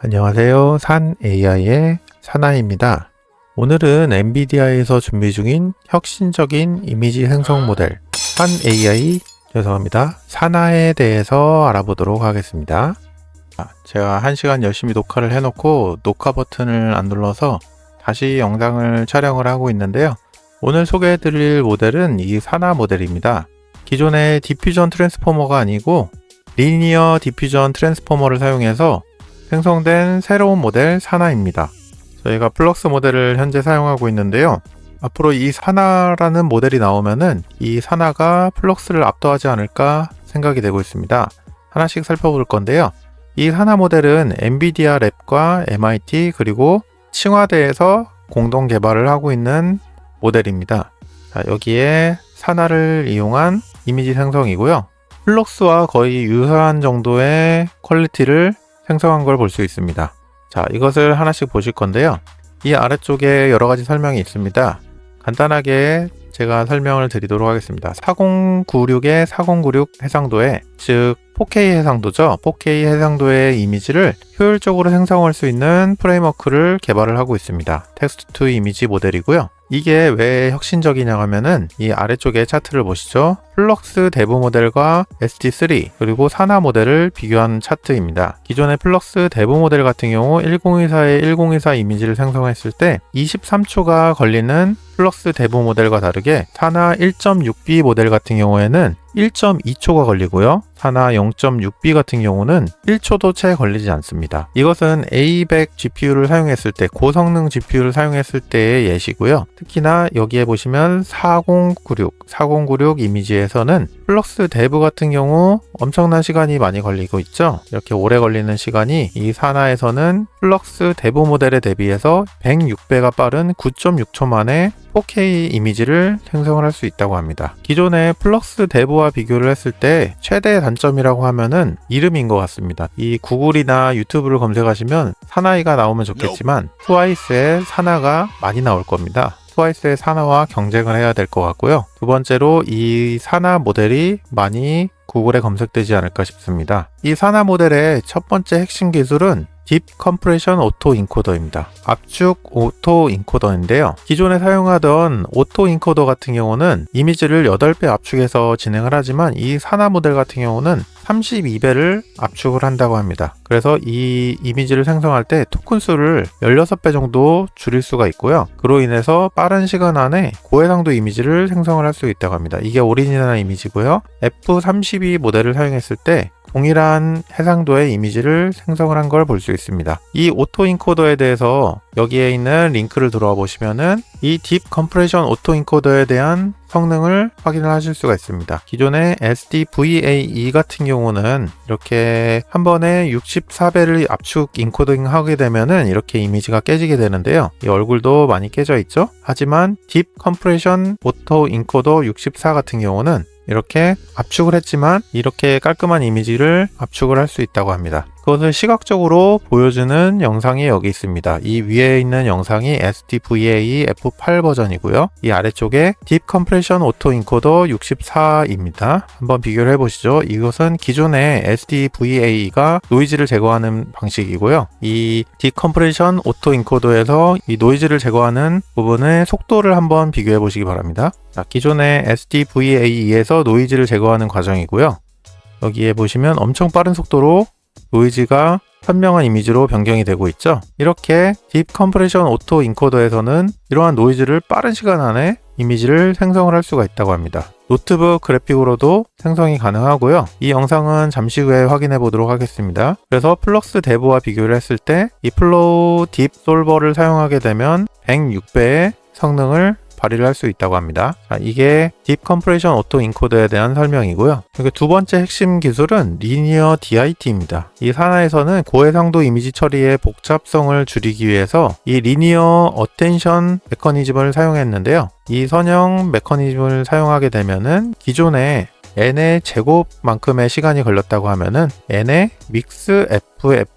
안녕하세요. 산 AI의 사나이입니다. 오늘은 엔비디아에서 준비 중인 혁신적인 이미지 생성 모델 산 AI, 사나에 대해서 알아보도록 하겠습니다. 제가 1시간 열심히 녹화를 해놓고 녹화 버튼을 안 눌러서 다시 영상을 촬영을 하고 있는데요. 오늘 소개해드릴 모델은 이 사나 모델입니다. 기존의 디퓨전 트랜스포머가 아니고 리니어 디퓨전 트랜스포머를 사용해서 생성된 새로운 모델 사나입니다. 저희가 플럭스 모델을 현재 사용하고 있는데요. 앞으로 이 사나라는 모델이 나오면은 이 사나가 플럭스를 압도하지 않을까 생각이 되고 있습니다. 하나씩 살펴볼 건데요. 이 사나 모델은 엔비디아 랩과 MIT 그리고 칭화대에서 공동 개발을 하고 있는 모델입니다. 여기에 사나를 이용한 이미지 생성이고요. 플럭스와 거의 유사한 정도의 퀄리티를 생성한 걸 볼 수 있습니다. 자, 이것을 하나씩 보실 건데요. 이 아래쪽에 여러 가지 설명이 있습니다. 간단하게 제가 설명을 드리도록 하겠습니다. 4096의 4096 해상도에, 즉 4K 해상도죠. 4K 해상도의 이미지를 효율적으로 생성할 수 있는 프레임워크를 개발을 하고 있습니다. 텍스트 투 이미지 모델이고요. 이게 왜 혁신적이냐 하면은 이 아래쪽에 차트를 보시죠. 플럭스 데브 모델과 SD3 그리고 사나 모델을 비교한 차트입니다. 기존의 플럭스 데브 모델 같은 경우 1024의 1024 이미지를 생성했을 때 23초가 걸리는 플럭스 데브 모델과 다르게 사나 1.6B 모델 같은 경우에는 1.2초가 걸리고요. 사나 0.6B 같은 경우는 1초도 채 걸리지 않습니다. 이것은 A100 GPU를 사용했을 때, 고성능 GPU를 사용했을 때의 예시고요. 특히나 여기에 보시면 4096 이미지에서는 플럭스 데브 같은 경우 엄청난 시간이 많이 걸리고 있죠. 이렇게 오래 걸리는 시간이 이 사나에서는 플럭스 데브 모델에 대비해서 106배가 빠른 9.6초 만에 4K 이미지를 생성을 할 수 있다고 합니다. 기존의 플럭스 데브와 비교를 했을 때 최대 단점이라고 하면은 이름인 것 같습니다. 이 구글이나 유튜브를 검색하시면 사나이가 나오면 좋겠지만 트와이스의 사나가 많이 나올 겁니다. 트와이스의 사나와 경쟁을 해야 될 것 같고요. 두 번째로 이 사나 모델이 많이 구글에 검색되지 않을까 싶습니다. 이 사나 모델의 첫 번째 핵심 기술은 딥 컴프레션 오토 인코더입니다. 압축 오토 인코더인데요. 기존에 사용하던 오토 인코더 같은 경우는 이미지를 8배 압축해서 진행을 하지만 이 사나 모델 같은 경우는 32배를 압축을 한다고 합니다. 그래서 이 이미지를 생성할 때 토큰 수를 16배 정도 줄일 수가 있고요. 그로 인해서 빠른 시간 안에 고해상도 이미지를 생성을 할 수 있다고 합니다. 이게 오리지널 이미지고요. F32 모델을 사용했을 때 동일한 해상도의 이미지를 생성을 한 걸 볼 수 있습니다. 이 오토 인코더에 대해서 여기에 있는 링크를 들어와 보시면은 이 딥 컴프레션 오토 인코더에 대한 성능을 확인을 하실 수가 있습니다. 기존의 SDVAE 같은 경우는 이렇게 한 번에 64배를 압축 인코딩 하게 되면은 이렇게 이미지가 깨지게 되는데요. 이 얼굴도 많이 깨져 있죠? 하지만 딥 컴프레션 오토 인코더 64 같은 경우는 이렇게 압축을 했지만 이렇게 깔끔한 이미지를 압축을 할 수 있다고 합니다. 그것을 시각적으로 보여주는 영상이 여기 있습니다. 이 위에 있는 영상이 SDVAE F8 버전이고요. 이 아래쪽에 딥 컴프레션 오토 인코더 64입니다. 한번 비교를 해보시죠. 이것은 기존의 SDVAE가 노이즈를 제거하는 방식이고요. 이 딥 컴프레션 오토 인코더에서 이 노이즈를 제거하는 부분의 속도를 한번 비교해 보시기 바랍니다. 자, 기존의 SDVAE에서 노이즈를 제거하는 과정이고요. 여기에 보시면 엄청 빠른 속도로 노이즈가 선명한 이미지로 변경이 되고 있죠. 이렇게 딥 컴프레션 오토 인코더에서는 이러한 노이즈를 빠른 시간 안에 이미지를 생성을 할 수가 있다고 합니다. 노트북 그래픽으로도 생성이 가능하고요. 이 영상은 잠시 후에 확인해 보도록 하겠습니다. 그래서 플럭스 데브와 비교를 했을 때 이 플로우 딥 솔버를 사용하게 되면 106배의 성능을 발휘를 할 수 있다고 합니다. 자, 이게 딥 컴프레션 오토 인코더에 대한 설명이고요. 두 번째 핵심 기술은 리니어 DIT입니다. 이 사나에서는 고해상도 이미지 처리의 복잡성을 줄이기 위해서 이 리니어 어텐션 메커니즘을 사용했는데요. 이 선형 메커니즘을 사용하게 되면은 기존에 n의 제곱만큼의 시간이 걸렸다고 하면은 n의 믹스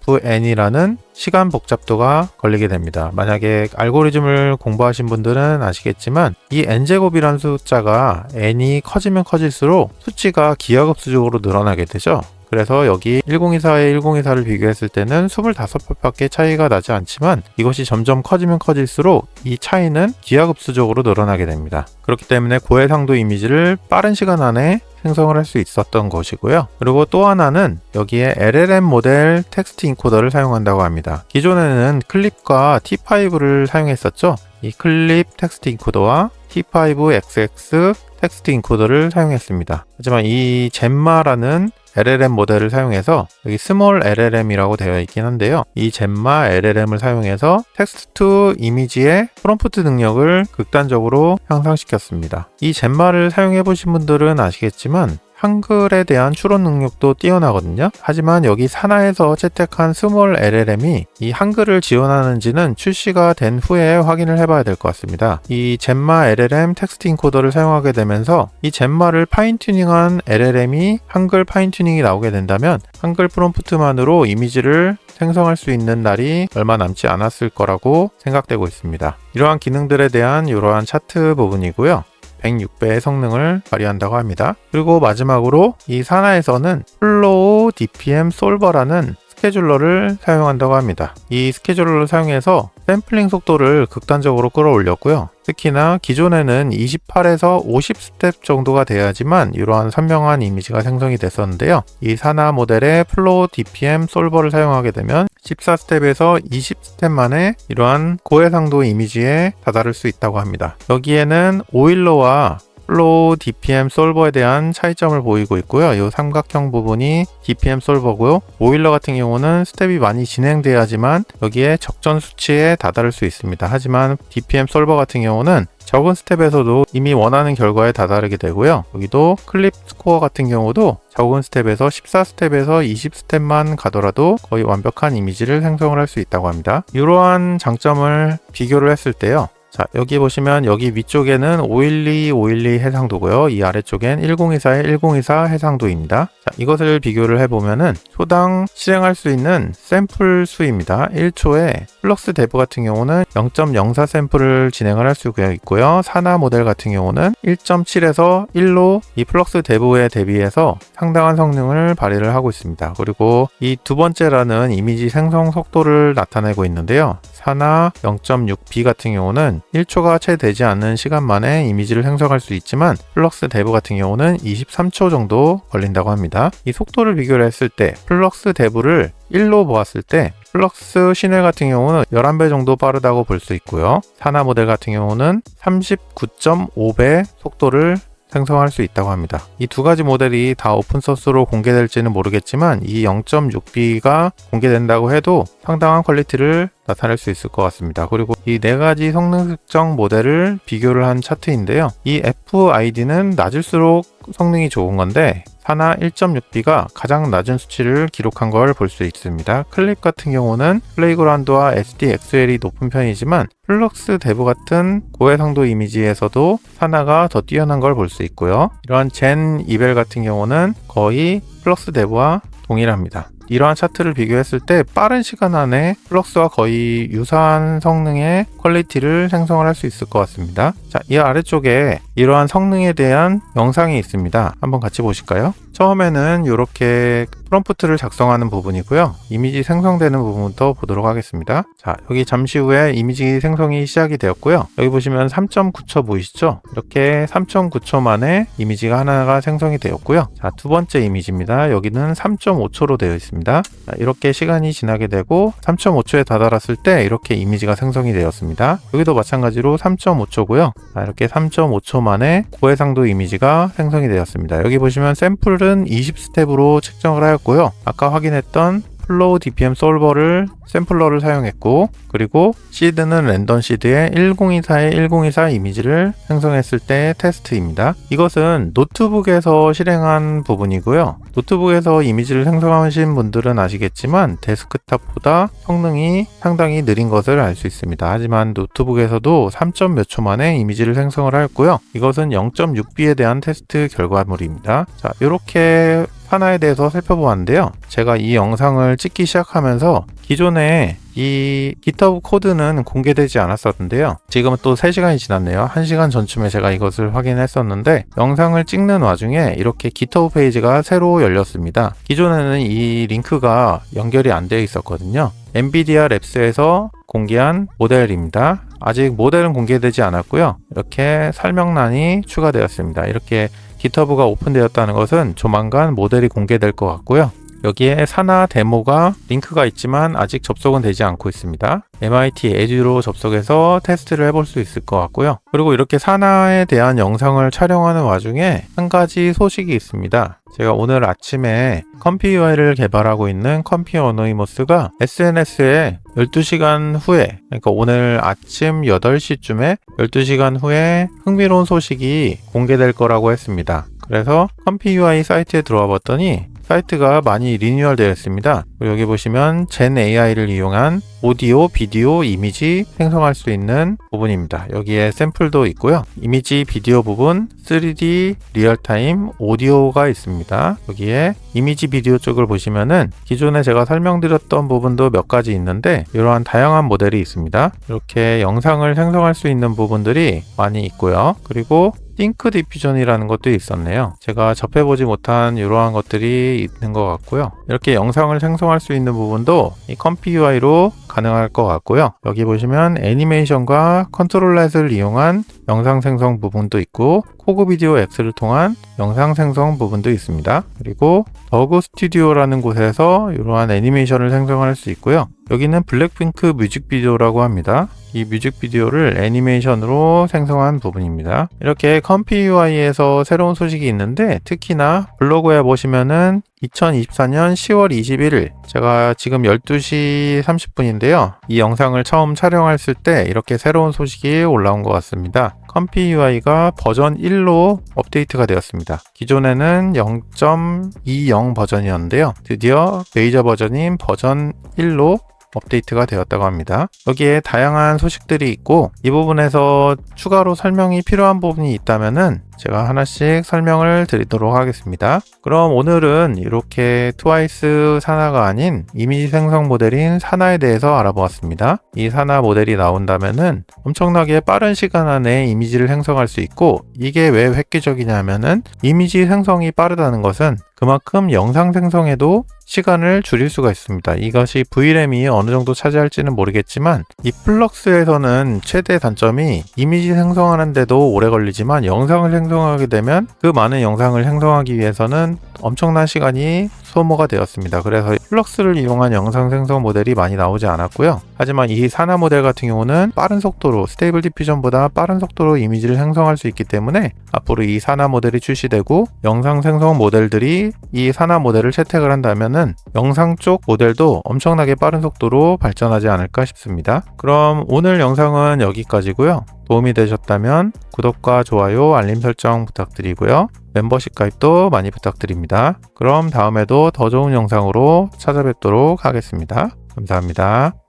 FFN이라는 시간 복잡도가 걸리게 됩니다. 만약에 알고리즘을 공부하신 분들은 아시겠지만 이 n제곱이라는 숫자가 n이 커지면 커질수록 수치가 기하급수적으로 늘어나게 되죠. 그래서 여기 1024에 1024를 비교했을 때는 25팻밖에 차이가 나지 않지만 이것이 점점 커지면 커질수록 이 차이는 기하급수적으로 늘어나게 됩니다. 그렇기 때문에 고해상도 이미지를 빠른 시간 안에 생성을 할 수 있었던 것이고요. 그리고 또 하나는 여기에 LLM 모델 텍스트 인코더를 사용한다고 합니다. 기존에는 클립과 T5를 사용했었죠. 이 클립 텍스트 인코더와 T5XX 텍스트 인코더를 사용했습니다. 하지만 이 젬마라는 LLM 모델을 사용해서 여기 스몰 LLM이라고 되어 있긴 한데요. 이 젬마 LLM을 사용해서 텍스트 투 이미지의 프롬프트 능력을 극단적으로 향상시켰습니다. 이 젬마를 사용해 보신 분들은 아시겠지만 한글에 대한 추론 능력도 뛰어나거든요. 하지만 여기 사나에서 채택한 스몰 LLM이 이 한글을 지원하는지는 출시가 된 후에 확인을 해봐야 될 것 같습니다. 이 젬마 LLM 텍스트 인코더를 사용하게 되면서 이 젬마를 파인튜닝한 LLM이 한글 파인튜닝이 나오게 된다면 한글 프롬프트만으로 이미지를 생성할 수 있는 날이 얼마 남지 않았을 거라고 생각되고 있습니다. 이러한 기능들에 대한 이러한 차트 부분이고요. 106배의 성능을 발휘한다고 합니다. 그리고 마지막으로 이 사나에서는 플로우 DPM 솔버라는 스케줄러를 사용한다고 합니다. 이 스케줄러를 사용해서 샘플링 속도를 극단적으로 끌어올렸고요. 특히나 기존에는 28에서 50 스텝 정도가 돼야지만 이러한 선명한 이미지가 생성이 됐었는데요. 이 사나 모델의 플로우 DPM 솔버를 사용하게 되면 14 스텝에서 20 스텝 만에 이러한 고해상도 이미지에 다다를 수 있다고 합니다. 여기에는 오일러와 플로우 DPM 솔버에 대한 차이점을 보이고 있고요. 이 삼각형 부분이 DPM 솔버고요. 오일러 같은 경우는 스텝이 많이 진행돼야지만 여기에 적정 수치에 다다를 수 있습니다. 하지만 DPM 솔버 같은 경우는 적은 스텝에서도 이미 원하는 결과에 다다르게 되고요. 여기도 클립 스코어 같은 경우도 적은 스텝에서 14스텝에서 20스텝만 가더라도 거의 완벽한 이미지를 생성을 할 수 있다고 합니다. 이러한 장점을 비교를 했을 때요. 자, 여기 보시면 여기 위쪽에는 512, 512 해상도고요. 이 아래쪽엔 1024의 1024 해상도입니다. 자, 이것을 비교를 해보면은 초당 실행할 수 있는 샘플 수입니다. 1초에 플럭스 데브 같은 경우는 0.04 샘플을 진행을 할 수가 있고요. 사나 모델 같은 경우는 1.7에서 1로 이 플럭스 데브에 대비해서 상당한 성능을 발휘를 하고 있습니다. 그리고 이 두 번째라는 이미지 생성 속도를 나타내고 있는데요. 사나 0.6B 같은 경우는 1초가 채 되지 않는 시간 만에 이미지를 생성할 수 있지만 플럭스 데브 같은 경우는 23초 정도 걸린다고 합니다. 이 속도를 비교를 했을 때 플럭스 데브를 1로 보았을 때 플럭스 시넬 같은 경우는 11배 정도 빠르다고 볼 수 있고요. 사나 모델 같은 경우는 39.5배 속도를 생성할 수 있다고 합니다. 이 두 가지 모델이 다 오픈소스로 공개될지는 모르겠지만 이 0.6B가 공개된다고 해도 상당한 퀄리티를 나타낼 수 있을 것 같습니다. 그리고 이 네 가지 성능 측정 모델을 비교를 한 차트인데요. 이 FID는 낮을수록 성능이 좋은 건데 사나 1.6B가 가장 낮은 수치를 기록한 걸 볼 수 있습니다. 클립 같은 경우는 플레이그라운드와 SDXL이 높은 편이지만 플럭스 데브 같은 고해상도 이미지에서도 사나가 더 뛰어난 걸 볼 수 있고요. 이러한 젠 이벨 같은 경우는 거의 플럭스 데브와 동일합니다. 이러한 차트를 비교했을 때 빠른 시간 안에 플럭스와 거의 유사한 성능의 퀄리티를 생성을 할 수 있을 것 같습니다. 자, 이 아래쪽에 이러한 성능에 대한 영상이 있습니다. 한번 같이 보실까요? 처음에는 이렇게 프롬프트를 작성하는 부분이고요. 이미지 생성되는 부분부터 보도록 하겠습니다. 자, 여기 잠시 후에 이미지 생성이 시작이 되었고요. 여기 보시면 3.9초 보이시죠? 이렇게 3.9초 만에 이미지가 하나가 생성이 되었고요. 자, 두 번째 이미지입니다. 여기는 3.5초로 되어 있습니다. 자, 이렇게 시간이 지나게 되고 3.5초에 다다랐을 때 이렇게 이미지가 생성이 되었습니다. 여기도 마찬가지로 3.5초고요. 자, 이렇게 3.5초 만에 고해상도 이미지가 생성이 되었습니다. 여기 보시면 샘플은 20스텝으로 측정을 하였고요. 아까 확인했던 플로우 DPM 솔버를 샘플러를 사용했고, 그리고 시드는 랜덤 시드의 1024의 1024 이미지를 생성했을 때 테스트입니다. 이것은 노트북에서 실행한 부분이고요. 노트북에서 이미지를 생성하신 분들은 아시겠지만 데스크탑보다 성능이 상당히 느린 것을 알 수 있습니다. 하지만 노트북에서도 3점 몇 초 만에 이미지를 생성을 하였고요. 이것은 0.6B에 대한 테스트 결과물입니다. 자, 이렇게 하나에 대해서 살펴보았는데요. 제가 이 영상을 찍기 시작하면서 기존에 이 GitHub 코드는 공개되지 않았었는데요. 지금은 또 3시간이 지났네요. 1시간 전쯤에 제가 이것을 확인했었는데 영상을 찍는 와중에 이렇게 GitHub 페이지가 새로 열렸습니다. 기존에는 이 링크가 연결이 안 되어 있었거든요. 엔비디아 랩스에서 공개한 모델입니다. 아직 모델은 공개되지 않았고요. 이렇게 설명란이 추가되었습니다. 이렇게 GitHub가 오픈되었다는 것은 조만간 모델이 공개될 것 같고요. 여기에 사나 데모가 링크가 있지만 아직 접속은 되지 않고 있습니다. MIT 에듀로 접속해서 테스트를 해볼 수 있을 것 같고요. 그리고 이렇게 사나에 대한 영상을 촬영하는 와중에 한 가지 소식이 있습니다. 제가 오늘 아침에 컴피UI를 개발하고 있는 컴피어노이머스가 SNS에 12시간 후에, 그러니까 오늘 아침 8시쯤에 12시간 후에 흥미로운 소식이 공개될 거라고 했습니다. 그래서 컴피UI 사이트에 들어와 봤더니 사이트가 많이 리뉴얼 되어 있습니다. 여기 보시면 젠 AI를 이용한 오디오, 비디오, 이미지 생성할 수 있는 부분입니다. 여기에 샘플도 있고요. 이미지, 비디오 부분, 3D, 리얼타임, 오디오가 있습니다. 여기에 이미지, 비디오 쪽을 보시면은 기존에 제가 설명드렸던 부분도 몇 가지 있는데 이러한 다양한 모델이 있습니다. 이렇게 영상을 생성할 수 있는 부분들이 많이 있고요. 그리고 띵크 디퓨전이라는 것도 있었네요. 제가 접해보지 못한 이러한 것들이 있는 것 같고요. 이렇게 영상을 생성할 수 있는 부분도 이 컴피UI로 가능할 것 같고요. 여기 보시면 애니메이션과 컨트롤렛을 이용한 영상 생성 부분도 있고 코그 비디오 앱스를 통한 영상 생성 부분도 있습니다. 그리고 더그 스튜디오라는 곳에서 이러한 애니메이션을 생성할 수 있고요. 여기는 블랙핑크 뮤직비디오라고 합니다. 이 뮤직비디오를 애니메이션으로 생성한 부분입니다. 이렇게 컴피UI에서 새로운 소식이 있는데 특히나 블로그에 보시면은 2024년 10월 21일 제가 지금 12시 30분인데요. 이 영상을 처음 촬영했을 때 이렇게 새로운 소식이 올라온 것 같습니다. 컴피UI가 버전 1로 업데이트가 되었습니다. 기존에는 0.20 버전이었는데요. 드디어 베이저 버전인 버전 1로 업데이트가 되었다고 합니다. 여기에 다양한 소식들이 있고 이 부분에서 추가로 설명이 필요한 부분이 있다면은 제가 하나씩 설명을 드리도록 하겠습니다. 그럼 오늘은 이렇게 트와이스 사나가 아닌 이미지 생성 모델인 사나에 대해서 알아보았습니다. 이 사나 모델이 나온다면은 엄청나게 빠른 시간 안에 이미지를 생성할 수 있고 이게 왜 획기적이냐면은 이미지 생성이 빠르다는 것은 그만큼 영상 생성에도 시간을 줄일 수가 있습니다. 이것이 VRAM이 어느 정도 차지할지는 모르겠지만 이 플럭스에서는 최대 단점이 이미지 생성하는데도 오래 걸리지만 영상을 생성하게 되면 그 많은 영상을 생성하기 위해서는 엄청난 시간이 소모가 되었습니다. 그래서 플럭스를 이용한 영상 생성 모델이 많이 나오지 않았고요. 하지만 이 사나 모델 같은 경우는 빠른 속도로 스테이블 디퓨전보다 빠른 속도로 이미지를 생성할 수 있기 때문에 앞으로 이 사나 모델이 출시되고 영상 생성 모델들이 이 사나 모델을 채택을 한다면은 영상 쪽 모델도 엄청나게 빠른 속도로 발전하지 않을까 싶습니다. 그럼 오늘 영상은 여기까지고요. 도움이 되셨다면 구독과 좋아요, 알림 설정 부탁드리고요. 멤버십 가입도 많이 부탁드립니다. 그럼 다음에도 더 좋은 영상으로 찾아뵙도록 하겠습니다. 감사합니다.